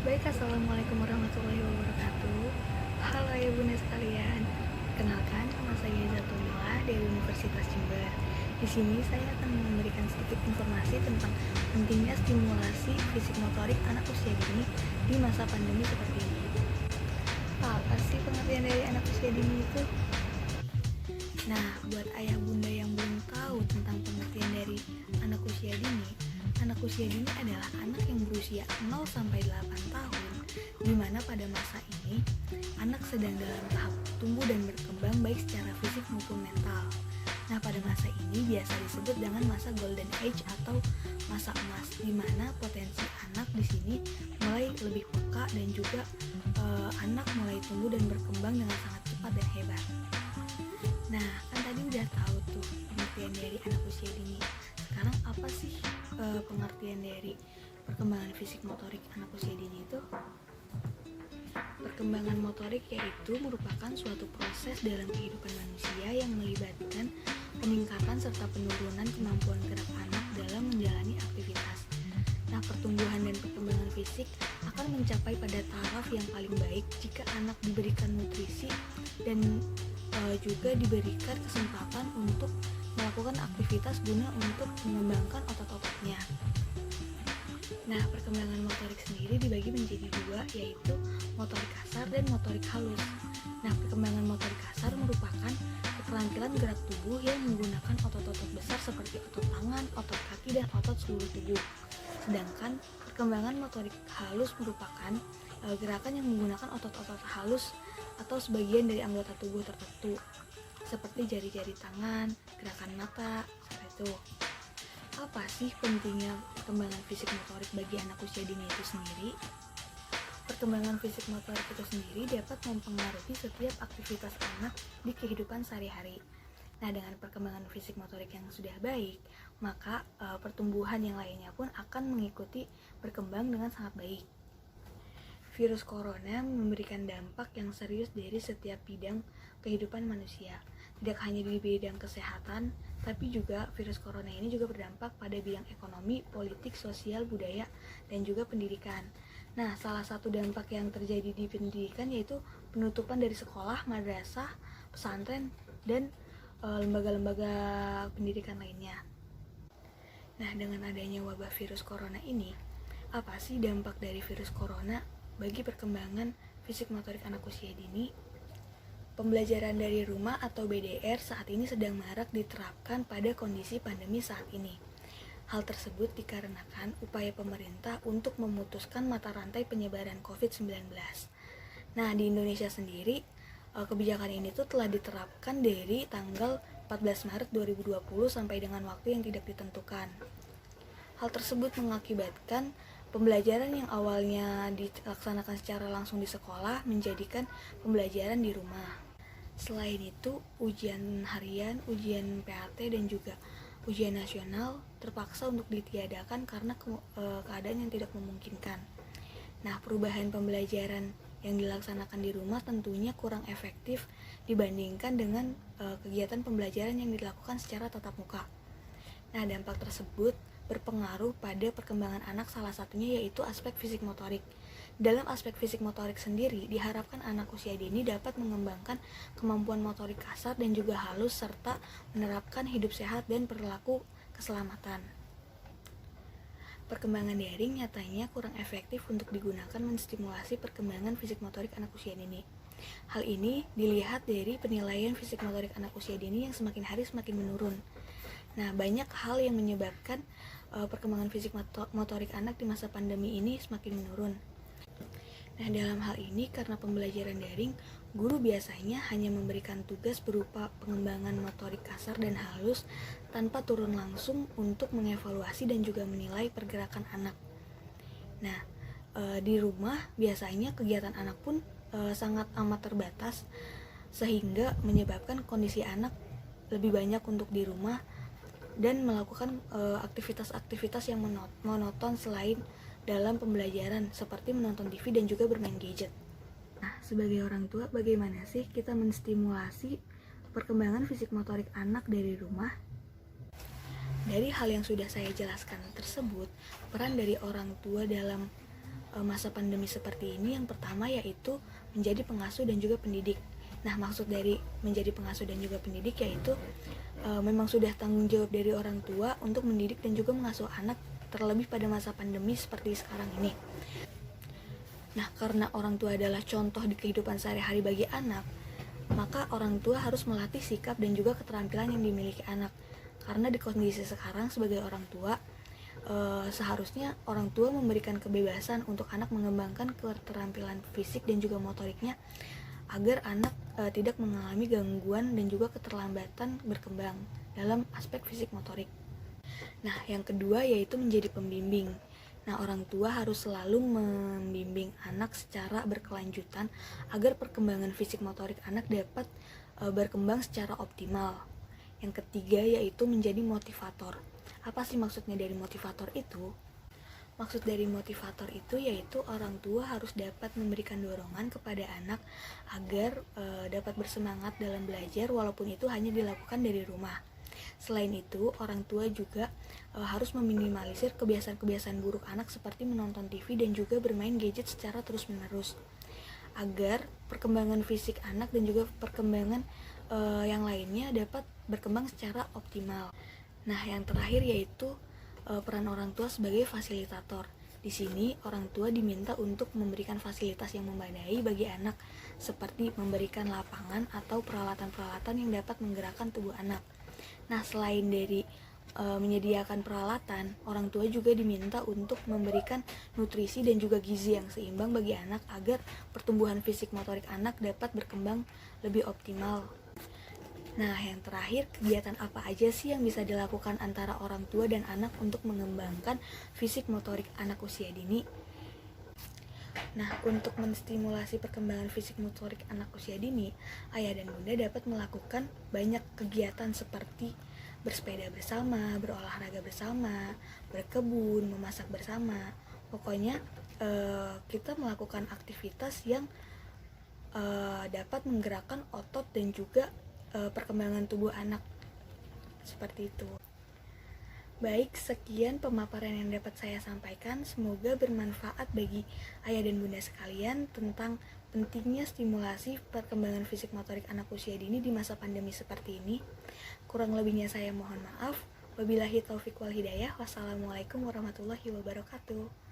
Baik, assalamualaikum warahmatullahi wabarakatuh. Halo ya bunda sekalian. Kenalkan, nama saya Zatulila dari Universitas Jember. Di sini saya akan memberikan sedikit informasi tentang pentingnya stimulasi fisik motorik anak usia dini di masa pandemi seperti ini. Apa sih pengertian dari anak usia dini itu? Nah, buat ayah bunda yang belum tahu tentang pengertian dari anak usia dini adalah anak yang berusia 0 sampai 8 tahun, di mana pada masa ini anak sedang dalam tahap tumbuh dan berkembang baik secara fisik maupun mental. Nah, pada masa ini biasa disebut dengan masa golden age atau masa emas, di mana potensi anak di sini mulai lebih peka dan juga anak mulai tumbuh dan berkembang dengan sangat cepat dan hebat. Nah, kan tadi udah tahu tuh pengertian dari anak usia dini. Sekarang apa sih pengertian dari perkembangan fisik motorik anak usia dini itu? Perkembangan motorik yaitu merupakan suatu proses dalam kehidupan manusia yang melibatkan peningkatan serta penurunan kemampuan gerak anak dalam menjalani aktivitas. Nah, pertumbuhan dan perkembangan fisik akan mencapai pada taraf yang paling baik jika anak diberikan nutrisi dan juga diberikan kesempatan untuk melakukan aktivitas guna untuk mengembangkan otot-ototnya. Nah, perkembangan motorik sendiri dibagi menjadi dua, yaitu motorik kasar dan motorik halus. Nah, perkembangan motorik kasar merupakan keterampilan gerak tubuh yang menggunakan otot-otot besar seperti otot tangan, otot kaki, dan otot seluruh tubuh. Sedangkan perkembangan motorik halus merupakan gerakan yang menggunakan otot-otot halus atau sebagian dari anggota tubuh tertentu, seperti jari-jari tangan, gerakan mata, seperti itu. Apa sih pentingnya perkembangan fisik motorik bagi anak usia dini itu sendiri? Perkembangan fisik motorik itu sendiri dapat mempengaruhi setiap aktivitas anak di kehidupan sehari-hari. Nah, dengan perkembangan fisik motorik yang sudah baik, maka pertumbuhan yang lainnya pun akan mengikuti berkembang dengan sangat baik. Virus corona memberikan dampak yang serius dari setiap bidang kehidupan manusia. Tidak hanya di bidang kesehatan, tapi juga virus corona ini juga berdampak pada bidang ekonomi, politik, sosial, budaya, dan juga pendidikan. Nah, salah satu dampak yang terjadi di pendidikan yaitu penutupan dari sekolah, madrasah, pesantren, dan lembaga-lembaga pendidikan lainnya. Nah, dengan adanya wabah virus corona ini, apa sih dampak dari virus corona bagi perkembangan fisik motorik anak usia dini? Pembelajaran dari rumah atau BDR saat ini sedang marak diterapkan pada kondisi pandemi saat ini. Hal tersebut dikarenakan upaya pemerintah untuk memutuskan mata rantai penyebaran COVID-19. Nah, di Indonesia sendiri, kebijakan ini tuh telah diterapkan dari tanggal 14 Maret 2020 sampai dengan waktu yang tidak ditentukan. Hal tersebut mengakibatkan pembelajaran yang awalnya dilaksanakan secara langsung di sekolah menjadikan pembelajaran di rumah. Selain itu, ujian harian, ujian PAT, dan juga ujian nasional terpaksa untuk ditiadakan karena keadaan yang tidak memungkinkan. Nah, perubahan pembelajaran yang dilaksanakan di rumah tentunya kurang efektif dibandingkan dengan kegiatan pembelajaran yang dilakukan secara tatap muka. Nah, dampak tersebut berpengaruh pada perkembangan anak, salah satunya yaitu aspek fisik motorik. Dalam aspek fisik motorik sendiri, diharapkan anak usia dini dapat mengembangkan kemampuan motorik kasar dan juga halus serta menerapkan hidup sehat dan perilaku keselamatan. Perkembangan daring nyatanya kurang efektif untuk digunakan menstimulasi perkembangan fisik motorik anak usia dini. Hal ini dilihat dari penilaian fisik motorik anak usia dini yang semakin hari semakin menurun. Nah, banyak hal yang menyebabkan perkembangan fisik motorik anak di masa pandemi ini semakin menurun. Nah, dalam hal ini karena pembelajaran daring, guru biasanya hanya memberikan tugas berupa pengembangan motorik kasar dan halus tanpa turun langsung untuk mengevaluasi dan juga menilai pergerakan anak. Nah, di rumah biasanya kegiatan anak pun sangat amat terbatas sehingga menyebabkan kondisi anak lebih banyak untuk di rumah dan melakukan aktivitas-aktivitas yang monoton selain dalam pembelajaran seperti menonton TV dan juga bermain gadget. Nah, sebagai orang tua, bagaimana sih kita menstimulasi perkembangan fisik motorik anak dari rumah? Dari hal yang sudah saya jelaskan tersebut, peran dari orang tua dalam masa pandemi seperti ini, yang pertama yaitu menjadi pengasuh dan juga pendidik. Nah, maksud dari menjadi pengasuh dan juga pendidik yaitu memang sudah tanggung jawab dari orang tua untuk mendidik dan juga mengasuh anak, terlebih pada masa pandemi seperti sekarang ini. Nah, karena orang tua adalah contoh di kehidupan sehari-hari bagi anak, maka orang tua harus melatih sikap dan juga keterampilan yang dimiliki anak. Karena di kondisi sekarang sebagai orang tua, seharusnya orang tua memberikan kebebasan untuk anak mengembangkan keterampilan fisik dan juga motoriknya, agar anak tidak mengalami gangguan dan juga keterlambatan berkembang dalam aspek fisik motorik. Nah, yang kedua yaitu menjadi pembimbing. Nah, orang tua harus selalu membimbing anak secara berkelanjutan agar perkembangan fisik motorik anak dapat berkembang secara optimal. Yang ketiga yaitu menjadi motivator. Apa sih maksudnya dari motivator itu? Maksud dari motivator itu yaitu orang tua harus dapat memberikan dorongan kepada anak agar dapat bersemangat dalam belajar walaupun itu hanya dilakukan dari rumah. Selain itu, orang tua juga harus meminimalisir kebiasaan-kebiasaan buruk anak seperti menonton TV dan juga bermain gadget secara terus-menerus, agar perkembangan fisik anak dan juga perkembangan yang lainnya dapat berkembang secara optimal. Nah, yang terakhir yaitu peran orang tua sebagai fasilitator. Di sini, orang tua diminta untuk memberikan fasilitas yang memadai bagi anak, seperti memberikan lapangan atau peralatan-peralatan yang dapat menggerakkan tubuh anak. Nah, selain dari menyediakan peralatan, orang tua juga diminta untuk memberikan nutrisi dan juga gizi yang seimbang bagi anak agar pertumbuhan fisik motorik anak dapat berkembang lebih optimal. Nah, yang terakhir, kegiatan apa aja sih yang bisa dilakukan antara orang tua dan anak untuk mengembangkan fisik motorik anak usia dini? Nah, untuk menstimulasi perkembangan fisik motorik anak usia dini, ayah dan bunda dapat melakukan banyak kegiatan seperti bersepeda bersama, berolahraga bersama, berkebun, memasak bersama. Pokoknya kita melakukan aktivitas yang dapat menggerakkan otot dan juga perkembangan tubuh anak, seperti itu. Baik, sekian pemaparan yang dapat saya sampaikan. Semoga bermanfaat bagi ayah dan bunda sekalian tentang pentingnya stimulasi perkembangan fisik motorik anak usia dini di masa pandemi seperti ini. Kurang lebihnya saya mohon maaf. Wabillahi taufiq wal hidayah. Wassalamualaikum warahmatullahi wabarakatuh.